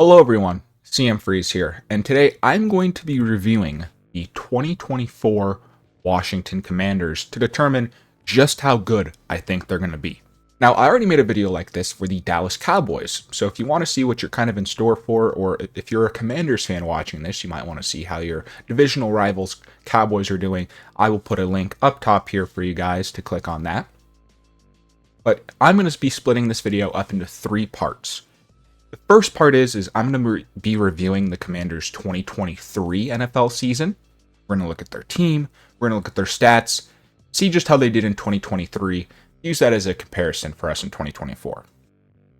Hello everyone, CM Freeze here, and today I'm going to be reviewing the 2024 Washington Commanders to determine just how good I think they're going to be. Now, I already made a video like this for the Dallas Cowboys, so if you want to see what you're kind of in store for, or if you're a Commanders fan watching this, you might want to see how your divisional rivals Cowboys are doing. I will put a link up top here for you guys to click on that. But I'm going to be splitting this video up into three parts. The first part is I'm going to be reviewing the Commanders' 2023 NFL season. We're going to look at their team. We're going to look at their stats, see just how they did in 2023, use that as a comparison for us in 2024.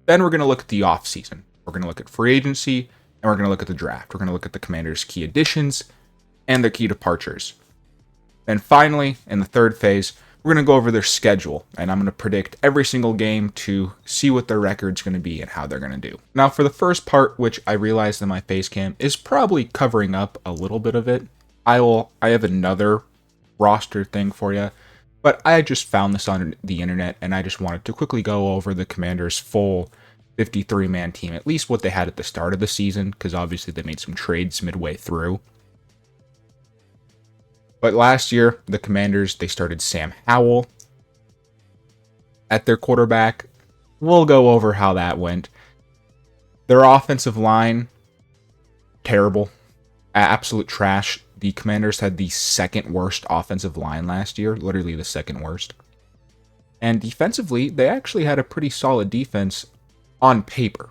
Then we're going to look at the offseason. We're going to look at free agency, and we're going to look at the draft. We're going to look at the Commanders' key additions and their key departures. Then finally, in the third phase, we're going to go over their schedule, and I'm going to predict every single game to see what their record's going to be and how they're going to do. Now, for the first part, which I realize that my face cam is probably covering up a little bit of it, I have another roster thing for you, but I just found this on the internet, and I just wanted to quickly go over the Commanders' full 53-man team, at least what they had at the start of the season, because obviously they made some trades midway through. But last year, the Commanders, they started Sam Howell at their quarterback. We'll go over how that went. Their offensive line, terrible. Absolute trash. The Commanders had the second worst offensive line last year, literally the second worst. And defensively, they actually had a pretty solid defense on paper.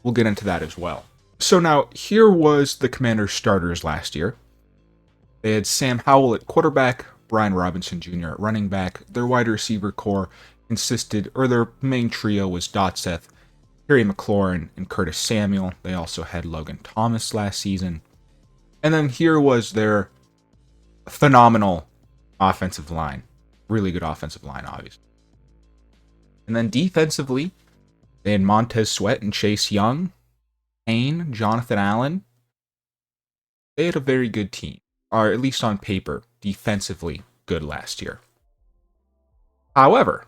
We'll get into that as well. So now, here was the Commanders' starters last year. They had Sam Howell at quarterback, Brian Robinson Jr. at running back. Their wide receiver core their main trio was Dotseth, Terry McLaurin, and Curtis Samuel. They also had Logan Thomas last season. And then here was their phenomenal offensive line. Really good offensive line, obviously. And then defensively, they had Montez Sweat and Chase Young, Payne, Jonathan Allen. They had a very good team. Or at least on paper, defensively good last year. However,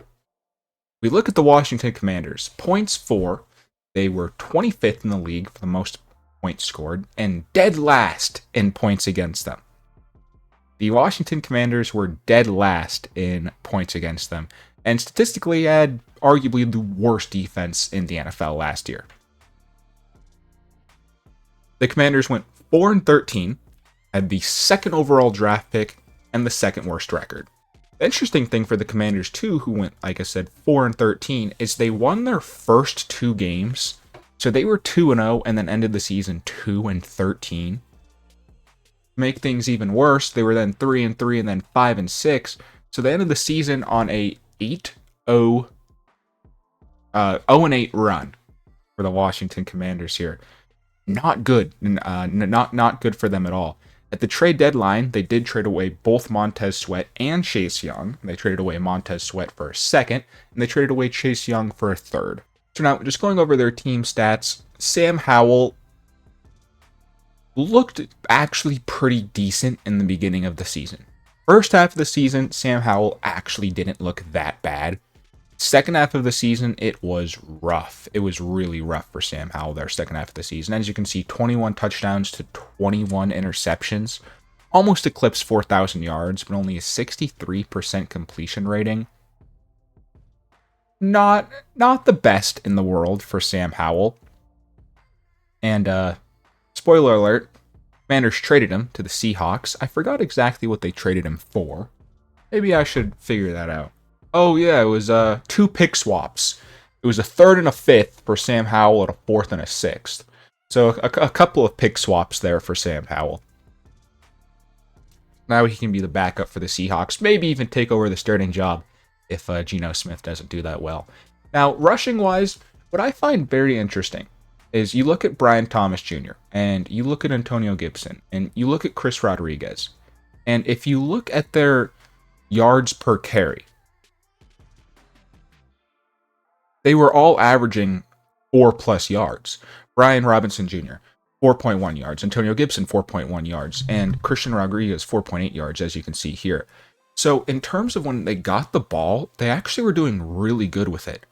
we look at the Washington Commanders. Points for, they were 25th in the league for the most points scored, and dead last in points against them. The Washington Commanders were dead last in points against them, and statistically had arguably the worst defense in the NFL last year. The Commanders went 4-13, had the second overall draft pick and the second worst record. The interesting thing for the Commanders too, who went, like I said, 4-13, is they won their first two games. So they were 2-0 and then ended the season 2-13. To make things even worse, they were then 3-3 and then 5-6. So they ended the season on a 0-8 run for the Washington Commanders here. Not good. Not good for them at all. At the trade deadline, they did trade away both Montez Sweat and Chase Young. They traded away Montez Sweat for a second, and they traded away Chase Young for a third. So now, just going over their team stats, Sam Howell looked actually pretty decent in the beginning of the season. First half of the season, Sam Howell actually didn't look that bad. Second half of the season, it was rough. It was really rough for Sam Howell there, second half of the season. As you can see, 21 touchdowns to 21 interceptions. Almost eclipsed 4,000 yards, but only a 63% completion rating. Not the best in the world for Sam Howell. And, spoiler alert, Commanders traded him to the Seahawks. I forgot exactly what they traded him for. Maybe I should figure that out. Oh, yeah, it was two pick swaps. It was a third and a fifth for Sam Howell and a fourth and a sixth. So a couple of pick swaps there for Sam Howell. Now he can be the backup for the Seahawks. Maybe even take over the starting job if Geno Smith doesn't do that well. Now, rushing-wise, what I find very interesting is you look at Brian Thomas Jr., and you look at Antonio Gibson, and you look at Chris Rodriguez. And if you look at their yards per carry, they were all averaging 4+ yards. Brian Robinson Jr., 4.1 yards. Antonio Gibson, 4.1 yards. And Christian Rodriguez, 4.8 yards, as you can see here. So in terms of when they got the ball, they actually were doing really good with it.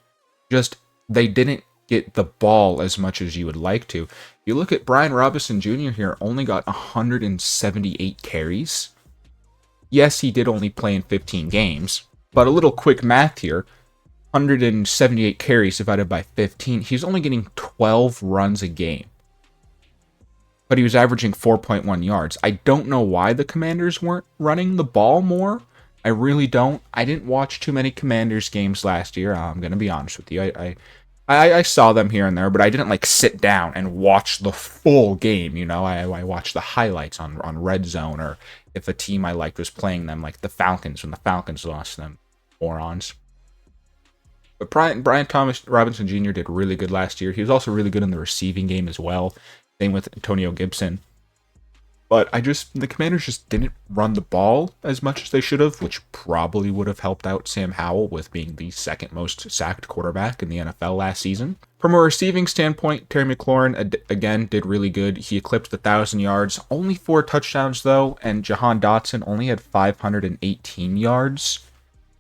Just they didn't get the ball as much as you would like to. You look at Brian Robinson Jr. here, only got 178 carries. Yes, he did only play in 15 games, but a little quick math here. 178 carries divided by 15. He's only getting 12 runs a game. But he was averaging 4.1 yards. I don't know why the Commanders weren't running the ball more. I really don't. I didn't watch too many Commanders games last year. I'm going to be honest with you. I saw them here and there, but I didn't like sit down and watch the full game. You know, I watched the highlights on Red Zone, or if a team I liked was playing them, like the Falcons, when the Falcons lost them. Morons. But Brian Thomas Robinson Jr. did really good last year. He was also really good in the receiving game as well. Same with Antonio Gibson. But the Commanders just didn't run the ball as much as they should have, which probably would have helped out Sam Howell with being the second most sacked quarterback in the NFL last season. From a receiving standpoint, Terry McLaurin, again, did really good. He eclipsed 1,000 yards, only 4 touchdowns though, and Jahan Dotson only had 518 yards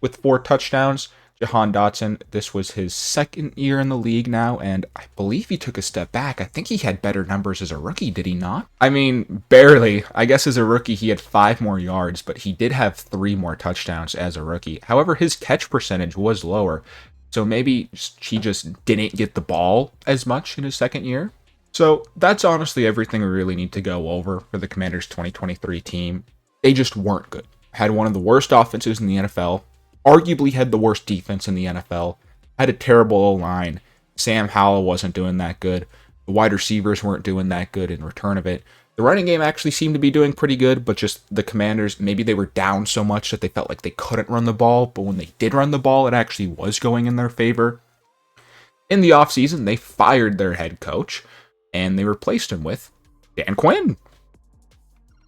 with 4 touchdowns. Jahan Dotson, this was his second year in the league now, and I believe he took a step back. I think he had better numbers as a rookie, did he not? I mean, barely. I guess as a rookie, he had 5 more yards, but he did have 3 more touchdowns as a rookie. However, his catch percentage was lower, so maybe he just didn't get the ball as much in his second year. So that's honestly everything we really need to go over for the Commanders 2023 team. They just weren't good. Had one of the worst offenses in the NFL. Arguably had the worst defense in the NFL, had a terrible O-line. Sam Howell wasn't doing that good. The wide receivers weren't doing that good in return of it. The running game actually seemed to be doing pretty good, but just the Commanders, maybe they were down so much that they felt like they couldn't run the ball, but when they did run the ball, it actually was going in their favor. In the offseason, they fired their head coach, and they replaced him with Dan Quinn.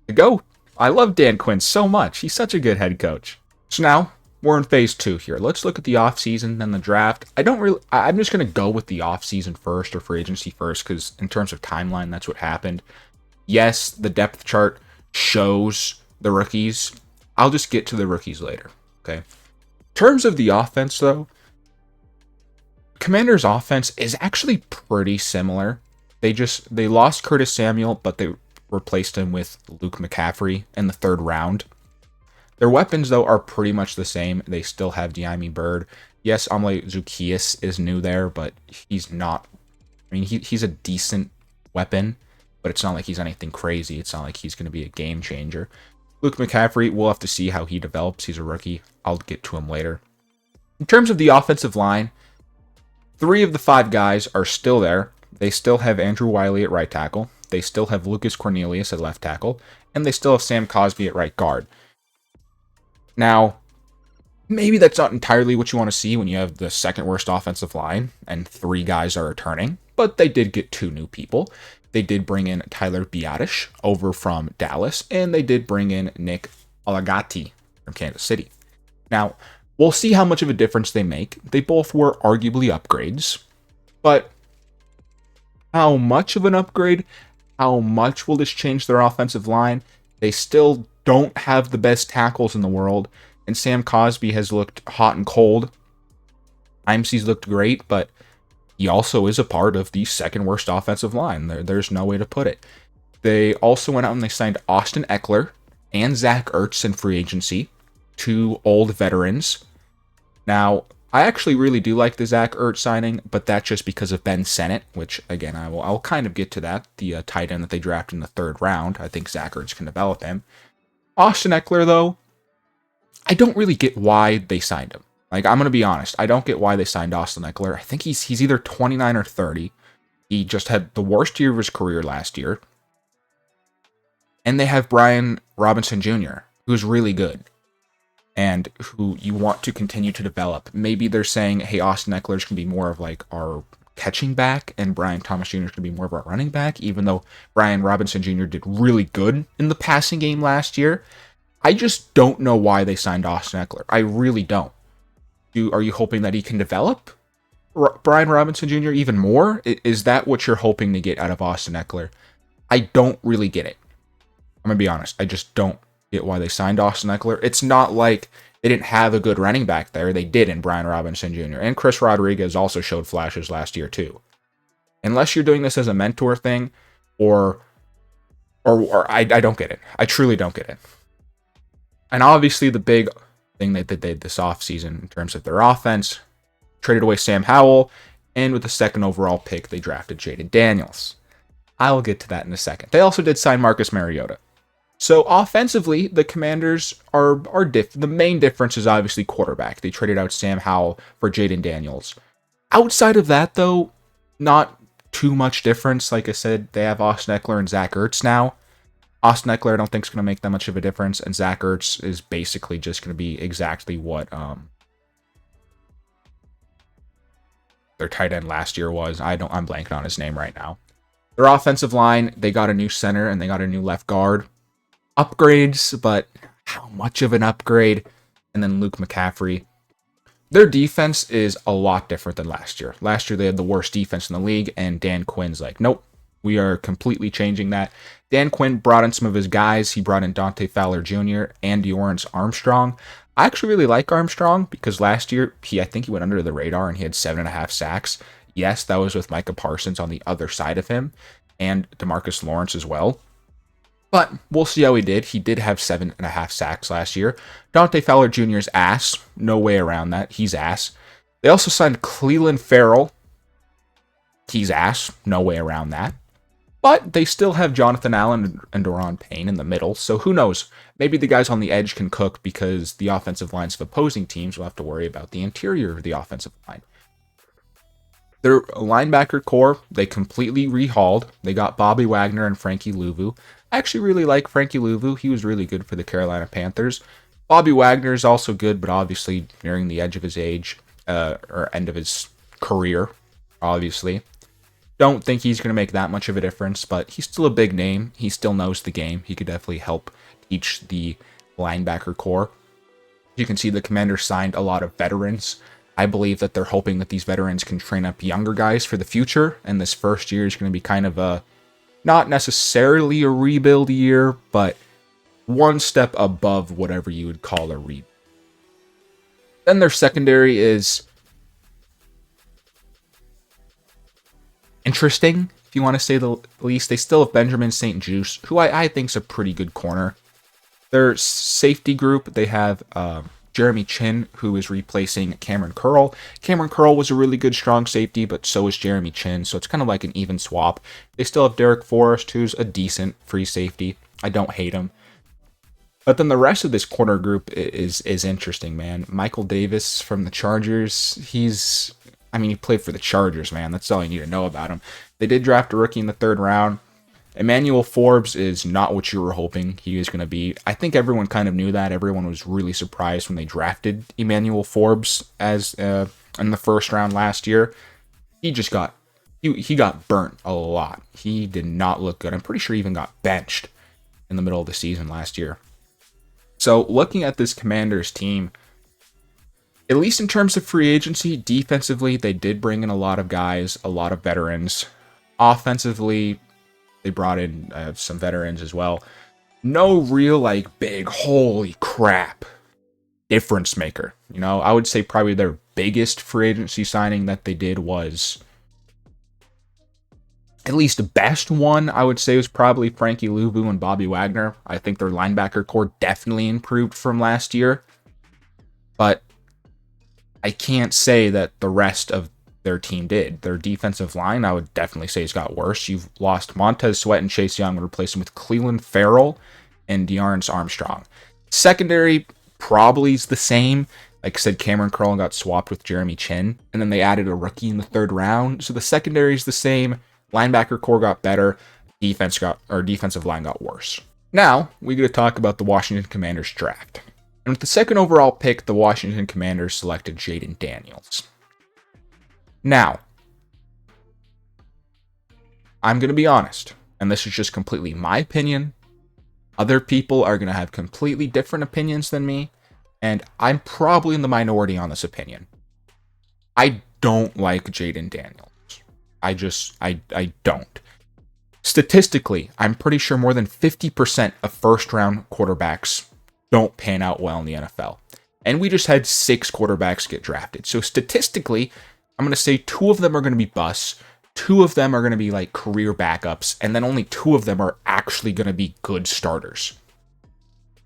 The GOAT. I love Dan Quinn so much. He's such a good head coach. So now, we're in phase 2 here. Let's look at the offseason, then the draft. I'm just going to go with the offseason first, or free agency first, because in terms of timeline, that's what happened. Yes, the depth chart shows the rookies. I'll just get to the rookies later, okay? In terms of the offense, though, Commanders' offense is actually pretty similar. They lost Curtis Samuel, but they replaced him with Luke McCaffrey in the 3rd round. Their weapons, though, are pretty much the same. They still have Diami Bird. Yes, Amle Zukias is new there, but he's not... I mean, he's a decent weapon, but it's not like he's anything crazy. It's not like he's going to be a game changer. Luke McCaffrey, we'll have to see how he develops. He's a rookie. I'll get to him later. In terms of the offensive line, 3 of the 5 guys are still there. They still have Andrew Wiley at right tackle. They still have Lucas Cornelius at left tackle. And they still have Sam Cosby at right guard. Now, maybe that's not entirely what you want to see when you have the second worst offensive line and 3 guys are returning, but they did get 2 new people. They did bring in Tyler Biadasz over from Dallas, and they did bring in Nick Alagati from Kansas City. Now, we'll see how much of a difference they make. They both were arguably upgrades, but how much of an upgrade? How much will this change their offensive line? They still don't have the best tackles in the world, and Sam Cosby has looked hot and cold. Times he's looked great, but he also is a part of the second worst offensive line. There's no way to put it. They also went out and they signed Austin Eckler and Zach Ertz in free agency, 2 old veterans. Now, I actually really do like the Zach Ertz signing, but that's just because of Ben Sennett, which, again, I'll kind of get to that, the tight end that they drafted in the 3rd round. I think Zach Ertz can develop him. Austin Eckler, though, I don't really get why they signed him. Like, I'm going to be honest. I don't get why they signed Austin Eckler. I think he's either 29 or 30. He just had the worst year of his career last year. And they have Brian Robinson Jr., who's really good and who you want to continue to develop. Maybe they're saying, hey, Austin Eckler's can be more of like our catching back and Brian Thomas Jr. can be more of our running back, even though Brian Robinson Jr. did really good in the passing game last year. I just don't know why they signed Austin Eckler. I really don't. Are you hoping that he can develop Brian Robinson Jr. even more? Is that what you're hoping to get out of Austin Eckler? I don't really get it. I'm going to be honest. I just don't get why they signed Austin Eckler. It's not like they didn't have a good running back there. They did in Brian Robinson Jr. And Chris Rodriguez also showed flashes last year too. Unless you're doing this as a mentor thing, or I don't get it. I truly don't get it. And obviously the big thing that they did this offseason in terms of their offense, traded away Sam Howell, and with the second overall pick, they drafted Jaden Daniels. I'll get to that in a second. They also did sign Marcus Mariota. So offensively, the Commanders are different. The main difference is obviously quarterback. They traded out Sam Howell for Jaden Daniels. Outside of that, though, not too much difference. Like I said, they have Austin Eckler and Zach Ertz now. Austin Eckler, I don't think is going to make that much of a difference, and Zach Ertz is basically just going to be exactly what their tight end last year was. I'm blanking on his name right now. Their offensive line, they got a new center and they got a new left guard. Upgrades, but how much of an upgrade? And then Luke McCaffrey. Their defense is a lot different than last year. Last year, they had the worst defense in the league, and Dan Quinn's like, nope, we are completely changing that. Dan Quinn brought in some of his guys. He brought in Dante Fowler Jr. and Dorrance Armstrong. I actually really like Armstrong because last year, I think he went under the radar and he had 7.5 sacks. Yes, that was with Micah Parsons on the other side of him and DeMarcus Lawrence as well. But we'll see how he did. He did have 7.5 sacks last year. Dante Fowler Jr.'s ass. No way around that. He's ass. They also signed Clelin Ferrell. He's ass. No way around that. But they still have Jonathan Allen and Daron Payne in the middle. So who knows? Maybe the guys on the edge can cook because the offensive lines of opposing teams will have to worry about the interior of the offensive line. Their linebacker core, they completely rehauled. They got Bobby Wagner and Frankie Louvu. I actually really like Frankie Louvu. He was really good for the Carolina Panthers. Bobby Wagner is also good, but obviously nearing the edge of his age, or end of his career, obviously. Don't think he's going to make that much of a difference, but he's still a big name. He still knows the game. He could definitely help teach the linebacker core. You can see the Commanders signed a lot of veterans. I believe that they're hoping that these veterans can train up younger guys for the future, and this first year is going to be kind of a, not necessarily a rebuild year, but one step above whatever you would call a rebuild. Then their secondary is interesting, if you want to say the least. They still have Benjamin St. Juste, who I think is a pretty good corner. Their safety group, they have Jeremy Chin, who is replacing Cameron Curl. Cameron Curl was a really good strong safety, but so is Jeremy Chin, so it's kind of like an even swap. They still have Derek Forrest, who's a decent free safety. I don't hate him. But then the rest of this corner group is interesting, man. Michael Davis from the Chargers, he played for the Chargers, man. That's all you need to know about him. They did draft a rookie in the 3rd round. Emmanuel Forbes is not what you were hoping he was going to be. I think everyone kind of knew that. Everyone was really surprised when they drafted Emmanuel Forbes as in the 1st round last year. He got burnt a lot. He did not look good. I'm pretty sure he even got benched in the middle of the season last year. So looking at this Commanders team, at least in terms of free agency, defensively, they did bring in a lot of guys, a lot of veterans. Offensively, they brought in some veterans as well. No real, big, holy crap, difference maker. I would say probably their biggest free agency signing that they did was, at least the best one, I would say, was probably Frankie Louvu and Bobby Wagner. I think their linebacker core definitely improved from last year. But I can't say that the rest of their team did. Their defensive line, I would definitely say, has got worse. You've lost Montez Sweat and Chase Young and replaced them with Clelin Ferrell and Dorrance Armstrong. Secondary probably is the same. Like I said, Cameron Curl got swapped with Jeremy Chin, and then they added a rookie in the 3rd round. So the secondary is the same. Linebacker core got better. Defensive line got worse. Now, we get to talk about the Washington Commanders draft. And with the 2nd overall pick, the Washington Commanders selected Jaden Daniels. Now, I'm going to be honest, and this is just completely my opinion. Other people are going to have completely different opinions than me, and I'm probably in the minority on this opinion. I don't like Jaden Daniels. I don't. Statistically, I'm pretty sure more than 50% of 1st-round quarterbacks don't pan out well in the NFL. And we just had 6 quarterbacks get drafted. So statistically, I'm going to say 2 of them are going to be busts. 2 of them are going to be like career backups, and then only 2 of them are actually going to be good starters.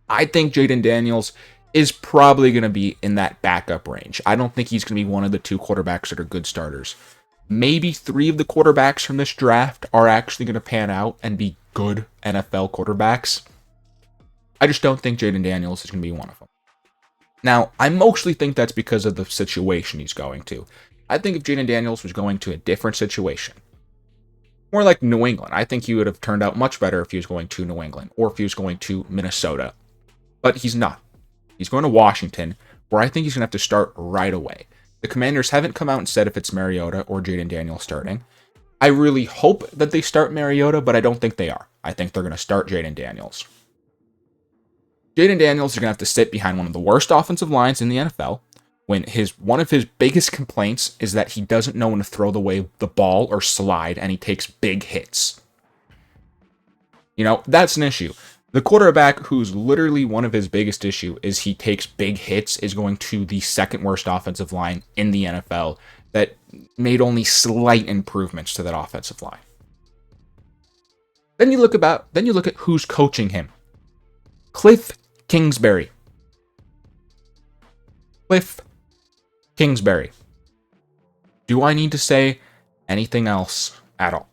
I think Jaden Daniels is probably going to be in that backup range. I don't think he's going to be one of the 2 quarterbacks that are good starters. Maybe 3 of the quarterbacks from this draft are actually going to pan out and be good NFL quarterbacks. I just don't think Jaden Daniels is going to be one of them. Now, I mostly think that's because of the situation he's going to. I think if Jaden Daniels was going to a different situation, more like New England, I think he would have turned out much better if he was going to New England or if he was going to Minnesota. But he's not. He's going to Washington, where I think he's going to have to start right away. The Commanders haven't come out and said if it's Mariota or Jaden Daniels starting. I really hope that they start Mariota, but I don't think they are. I think they're going to start Jaden Daniels. Jaden Daniels is going to have to sit behind one of the worst offensive lines in the NFL, when one of his biggest complaints is that he doesn't know when to throw the ball or slide, and he takes big hits. That's an issue. The quarterback who's literally one of his biggest issue is he takes big hits is going to the second worst offensive line in the NFL that made only slight improvements to that offensive line. Then you look at who's coaching him. Cliff Kingsbury. Cliff Kingsbury. Do I need to say anything else at all?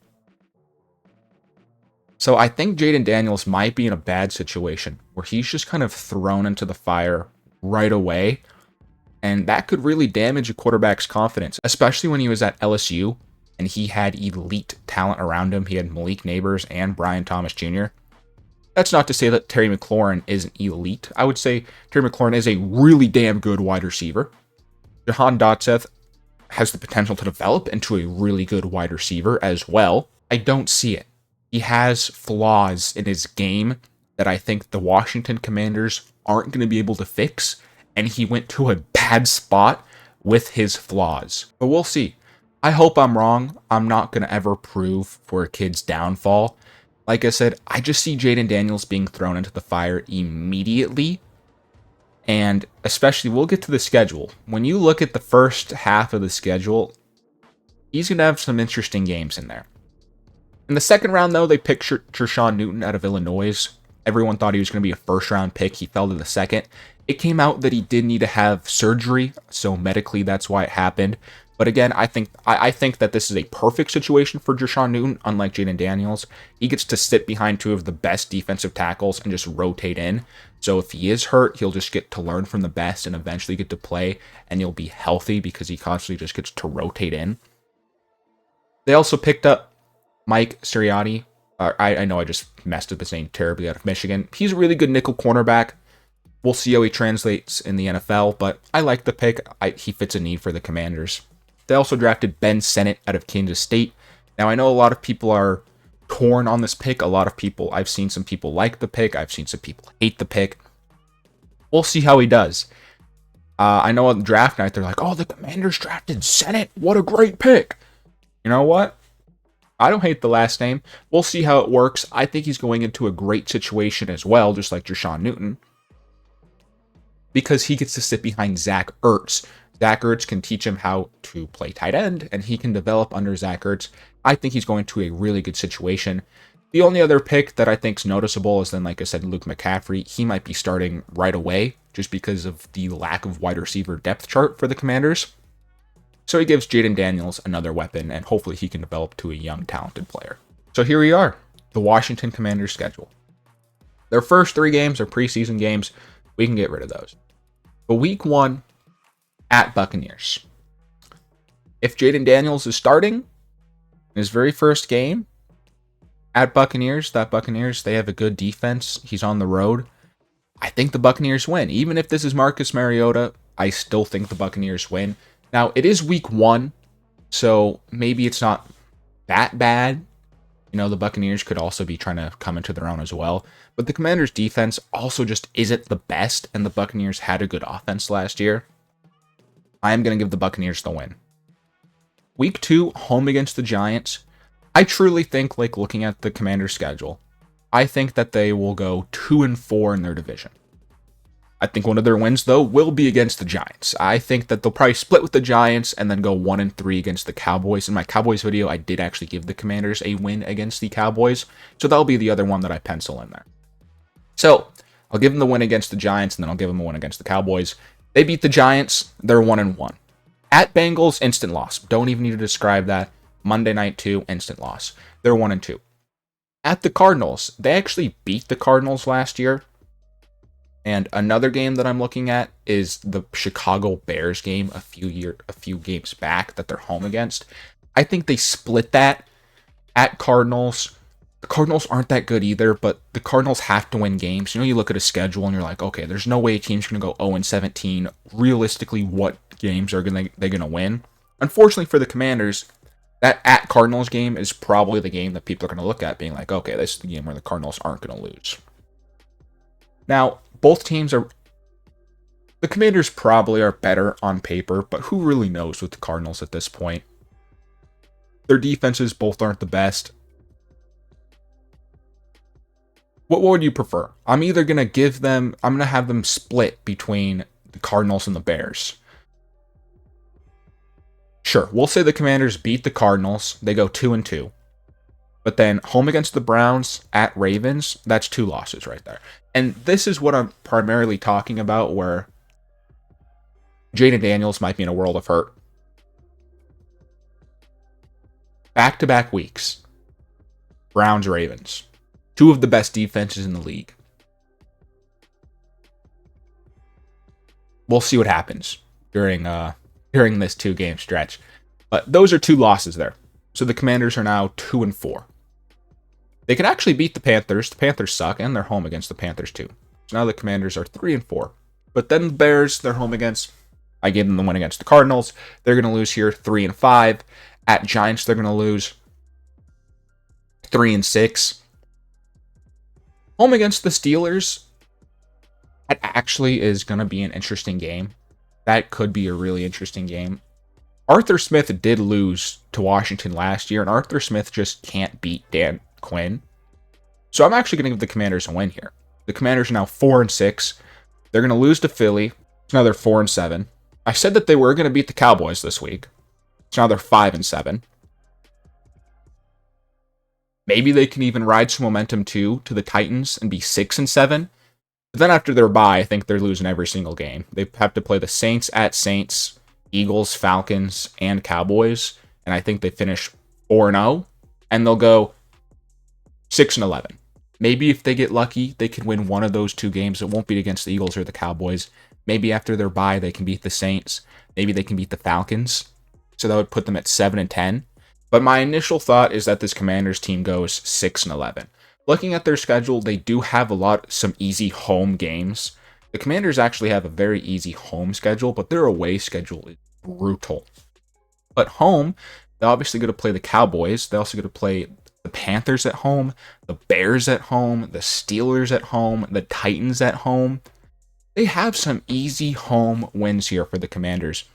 So I think Jaden Daniels might be in a bad situation where he's just kind of thrown into the fire right away. And that could really damage a quarterback's confidence, especially when he was at LSU and he had elite talent around him. He had Malik Neighbors and Brian Thomas Jr. That's not to say that Terry McLaurin isn't elite. I would say Terry McLaurin is a really damn good wide receiver. Jahan Dotson has the potential to develop into a really good wide receiver as well. I don't see it. He has flaws in his game that I think the Washington Commanders aren't going to be able to fix, and he went to a bad spot with his flaws. But we'll see. I hope I'm wrong. I'm not going to ever prove for a kid's downfall. Like I said, I just see Jaden Daniels being thrown into the fire immediately. And especially, we'll get to the schedule. When you look at the first half of the schedule, he's going to have some interesting games in there. In the second round, though, they picked Treshaun Newton out of Illinois. Everyone thought he was going to be a first-round pick. He fell to the second. It came out that he did need to have surgery, so medically that's why it happened. But again, I think that this is a perfect situation for Treshaun Newton, unlike Jaden Daniels. He gets to sit behind 2 of the best defensive tackles and just rotate in. So if he is hurt, he'll just get to learn from the best and eventually get to play, and he'll be healthy because he constantly just gets to rotate in. They also picked up Mike Sirianni. I know I just messed up his name terribly, out of Michigan. He's a really good nickel cornerback. We'll see how he translates in the NFL, but I like the pick. He fits a need for the Commanders. They also drafted Ben Sennett out of Kansas State. Now, I know a lot of people are torn on this pick. I've seen some people like the pick. I've seen some people hate the pick. We'll see how he does. I know on draft night, they're like, oh, the Commanders drafted Sennett. What a great pick. You know what? I don't hate the last name. We'll see how it works. I think he's going into a great situation as well, just like Treshaun Newton, because he gets to sit behind Zach Ertz. Zach Ertz can teach him how to play tight end, and he can develop under Zach Ertz. I think he's going to a really good situation. The only other pick that I think is noticeable is then, like I said, Luke McCaffrey. He might be starting right away just because of the lack of wide receiver depth chart for the Commanders. So he gives Jaden Daniels another weapon, and hopefully he can develop to a young, talented player. So here we are, the Washington Commanders schedule. Their first 3 games are preseason games. We can get rid of those. But week 1, at Buccaneers. If Jaden Daniels is starting in his very first game at Buccaneers, they have a good defense. He's on the road. I think the Buccaneers win. Even if this is Marcus Mariota, I still think the Buccaneers win. Now, it is week 1, so maybe it's not that bad. The Buccaneers could also be trying to come into their own as well. But the Commanders' defense also just isn't the best, and the Buccaneers had a good offense last year. I am going to give the Buccaneers the win. Week 2, home against the Giants. I truly think, looking at the Commanders' schedule, I think that they will go 2-4 in their division. I think one of their wins, though, will be against the Giants. I think that they'll probably split with the Giants and then go 1-3 against the Cowboys. In my Cowboys video, I did actually give the Commanders a win against the Cowboys, so that'll be the other one that I pencil in there. So I'll give them the win against the Giants, and then I'll give them a win against the Cowboys. They beat the Giants. They're 1-1. At Bengals, instant loss. Don't even need to describe that. Monday night, too, instant loss. They're 1-2. At the Cardinals, they actually beat the Cardinals last year. And another game that I'm looking at is the Chicago Bears game a few games back that they're home against. I think they split that at Cardinals. The Cardinals aren't that good either, but the Cardinals have to win games. You know, you look at a schedule and you're like, okay, there's no way a team's going to go 0-17. Realistically, what games are they going to win? Unfortunately for the Commanders, that at Cardinals game is probably the game that people are going to look at being like, okay, this is the game where the Cardinals aren't going to lose. Now, both teams are... The Commanders probably are better on paper, but who really knows with the Cardinals at this point? Their defenses both aren't the best. What would you prefer? I'm going to have them split between the Cardinals and the Bears. Sure, we'll say the Commanders beat the Cardinals. They go 2-2. But then home against the Browns, at Ravens, that's 2 losses right there. And this is what I'm primarily talking about, where Jaden Daniels might be in a world of hurt. Back-to-back weeks. Browns, Ravens. 2 of the best defenses in the league. We'll see what happens during this 2-game stretch. But those are 2 losses there. So the Commanders are now 2-4. They can actually beat the Panthers. The Panthers suck, and they're home against the Panthers too. So now the Commanders are 3-4. But then the Bears, they're home against... I gave them the win against the Cardinals. They're going to lose here 3-5. At Giants, they're going to lose 3-6. Home against the Steelers, that actually is going to be an interesting game. That could be a really interesting game. Arthur Smith did lose to Washington last year, and Arthur Smith just can't beat Dan Quinn. So I'm actually going to give the Commanders a win here. The Commanders are now 4-6. They're going to lose to Philly. So now they're 4-7. I said that they were going to beat the Cowboys this week. So now they're 5-7. Maybe they can even ride some momentum too to the Titans and be 6-7. But then after their bye, I think they're losing every single game. They have to play the Saints at Saints, Eagles, Falcons, and Cowboys. And I think they finish 4-0. And they'll go 6-11. Maybe if they get lucky, they can win one of those 2 games. It won't be against the Eagles or the Cowboys. Maybe after their bye, they can beat the Saints. Maybe they can beat the Falcons. So that would put them at 7-10. But my initial thought is that this Commanders team goes 6-11. Looking at their schedule, they do have some easy home games. The Commanders actually have a very easy home schedule, but their away schedule is brutal. But home, they're obviously going to play the Cowboys. They're also going to play the Panthers at home, the Bears at home, the Steelers at home, the Titans at home. They have some easy home wins here for the Commanders.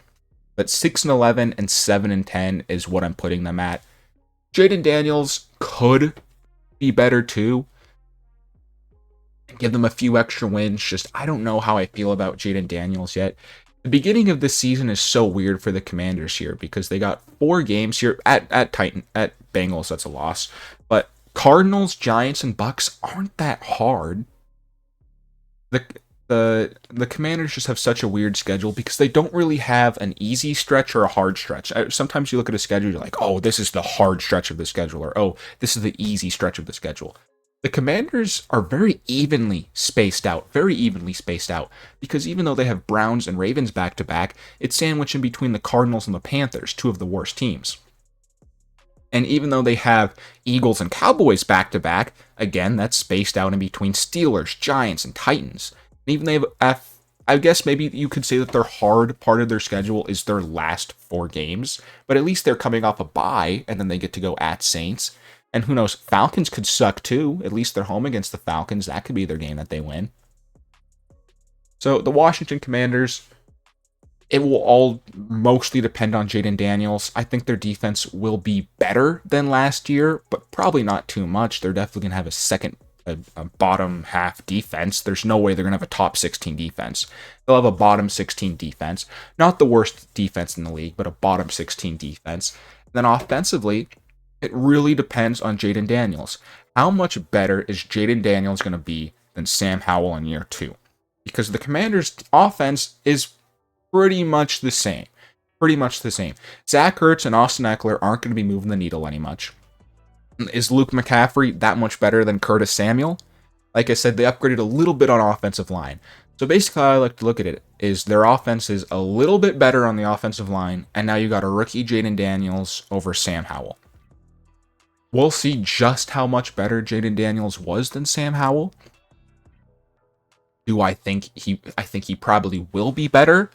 But 6-11 and 7-10 is what I'm putting them at. Jaden Daniels could be better too. Give them a few extra wins. Just, I don't know how I feel about Jaden Daniels yet. The beginning of this season is so weird for the Commanders here because they got 4 games here at Bengals. That's a loss. But Cardinals, Giants, and Bucks aren't that hard. The Commanders just have such a weird schedule because they don't really have an easy stretch or a hard stretch. Sometimes you look at a schedule, you're like, oh, this is the hard stretch of the schedule, or oh, this is the easy stretch of the schedule. The Commanders are very evenly spaced out, because even though they have Browns and Ravens back-to-back, it's sandwiched in between the Cardinals and the Panthers, 2 of the worst teams. And even though they have Eagles and Cowboys back-to-back, again, that's spaced out in between Steelers, Giants, and Titans. Even they have, I guess maybe you could say that their hard part of their schedule is their last 4 games, but at least they're coming off a bye, and then they get to go at Saints. And who knows, Falcons could suck too. At least they're home against the Falcons. That could be their game that they win. So the Washington Commanders, it will all mostly depend on Jaden Daniels. I think their defense will be better than last year, but probably not too much. They're definitely going to have a bottom half defense. There's no way they're going to have a top 16 defense. They'll have a bottom 16 defense. Not the worst defense in the league, but a bottom 16 defense. And then offensively, it really depends on Jaden Daniels. How much better is Jaden Daniels going to be than Sam Howell in year 2? Because the Commanders' offense is pretty much the same. Zach Ertz and Austin Eckler aren't going to be moving the needle any much. Is Luke McCaffrey that much better than Curtis Samuel? Like I said, they upgraded a little bit on offensive line. So basically how I like to look at it is their offense is a little bit better on the offensive line, and now you got a rookie Jaden Daniels over Sam Howell. We'll see just how much better Jaden Daniels was than Sam Howell. I think he probably will be better,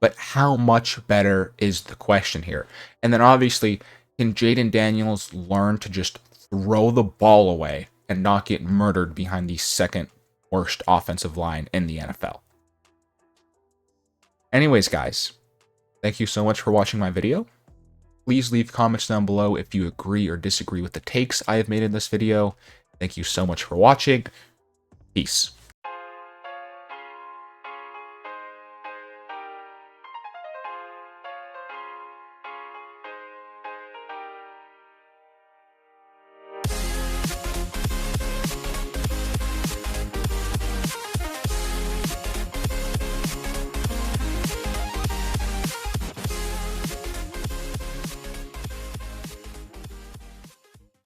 but how much better is the question here. And then obviously, can Jaden Daniels learn to just throw the ball away and not get murdered behind the second worst offensive line in the NFL? Anyways, guys, thank you so much for watching my video. Please leave comments down below if you agree or disagree with the takes I have made in this video. Thank you so much for watching. Peace.